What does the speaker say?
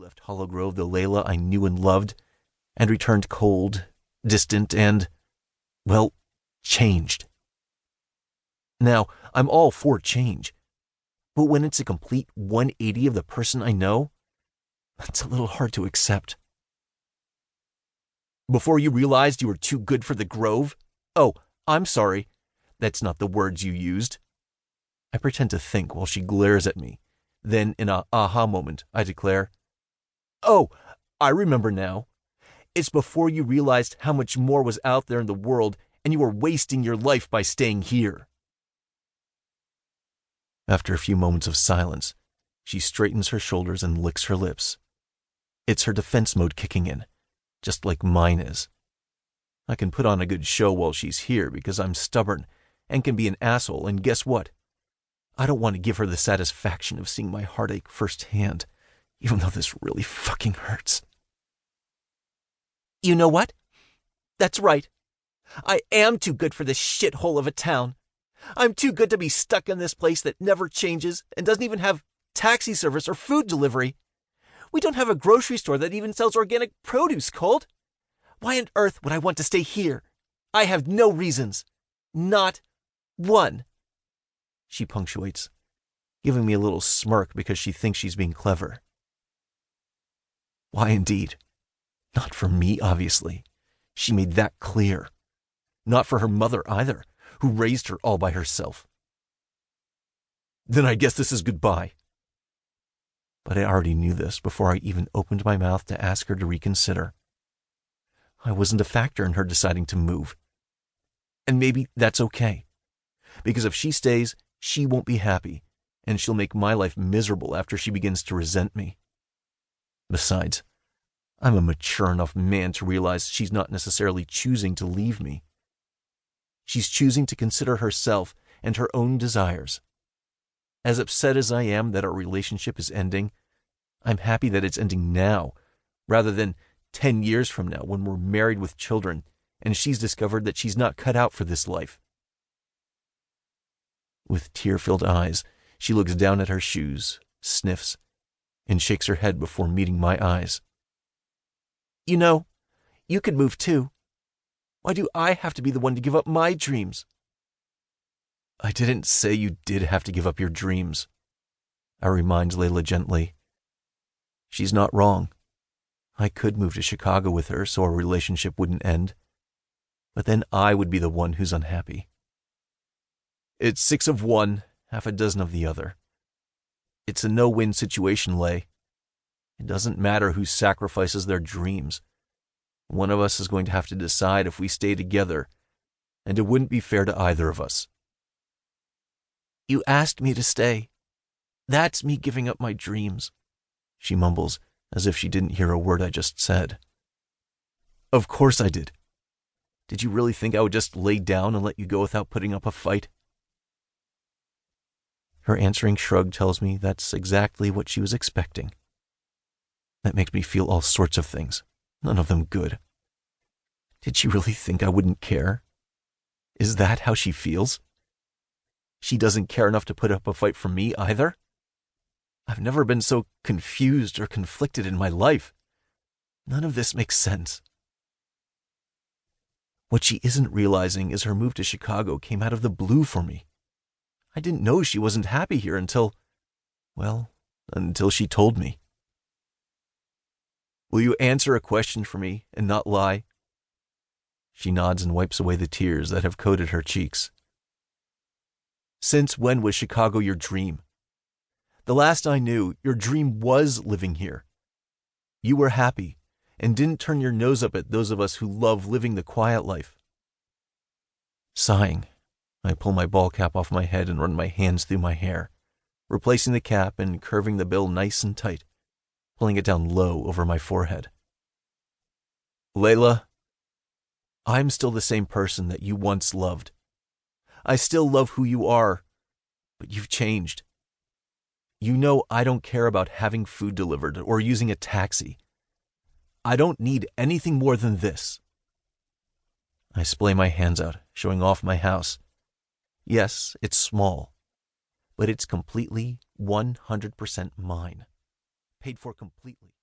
left Hollow Grove the Layla I knew and loved, and returned cold, distant, and, well, changed. Now, I'm all for change, but when it's a complete 180 of the person I know, that's a little hard to accept. Before you realized you were too good for the Grove? Oh, I'm sorry. That's not the words you used. I pretend to think while she glares at me. Then, in a aha moment, I declare, "Oh, I remember now. It's before you realized how much more was out there in the world and you were wasting your life by staying here." After a few moments of silence, she straightens her shoulders and licks her lips. It's her defense mode kicking in, just like mine is. I can put on a good show while she's here because I'm stubborn and can be an asshole, and guess what? I don't want to give her the satisfaction of seeing my heartache firsthand, even though this really fucking hurts. You know what? That's right. I am too good for this shithole of a town. I'm too good to be stuck in this place that never changes and doesn't even have taxi service or food delivery. We don't have a grocery store that even sells organic produce, Colt. Why on earth would I want to stay here? I have no reasons. Not one. She punctuates, giving me a little smirk because she thinks she's being clever. Why indeed? Not for me, obviously. She made that clear. Not for her mother either, who raised her all by herself. Then I guess this is goodbye. But I already knew this before I even opened my mouth to ask her to reconsider. I wasn't a factor in her deciding to move. And maybe that's okay. Because if she stays, she won't be happy, and she'll make my life miserable after she begins to resent me. Besides, I'm a mature enough man to realize she's not necessarily choosing to leave me. She's choosing to consider herself and her own desires. As upset as I am that our relationship is ending, I'm happy that it's ending now, rather than 10 years from now when we're married with children and she's discovered that she's not cut out for this life. With tear-filled eyes, she looks down at her shoes, sniffs, and shakes her head before meeting my eyes. You know, you could move too. Why do I have to be the one to give up my dreams? I didn't say you did have to give up your dreams, I remind Layla gently. She's not wrong. I could move to Chicago with her so our relationship wouldn't end, but then I would be the one who's unhappy. It's 6 of one, half a dozen of the other. It's a no-win situation, Lay. It doesn't matter who sacrifices their dreams. One of us is going to have to decide if we stay together, and it wouldn't be fair to either of us. You asked me to stay. That's me giving up my dreams, she mumbles, as if she didn't hear a word I just said. Of course I did. Did you really think I would just lay down and let you go without putting up a fight? Her answering shrug tells me that's exactly what she was expecting. That makes me feel all sorts of things, none of them good. Did she really think I wouldn't care? Is that how she feels? She doesn't care enough to put up a fight for me either? I've never been so confused or conflicted in my life. None of this makes sense. What she isn't realizing is her move to Chicago came out of the blue for me. I didn't know she wasn't happy here until she told me. Will you answer a question for me and not lie? She nods and wipes away the tears that have coated her cheeks. Since when was Chicago your dream? The last I knew, your dream was living here. You were happy and didn't turn your nose up at those of us who love living the quiet life. Sighing, I pull my ball cap off my head and run my hands through my hair, replacing the cap and curving the bill nice and tight, pulling it down low over my forehead. Layla, I'm still the same person that you once loved. I still love who you are, but you've changed. You know I don't care about having food delivered or using a taxi. I don't need anything more than this. I splay my hands out, showing off my house. Yes, it's small, but it's completely 100% mine. Paid for completely.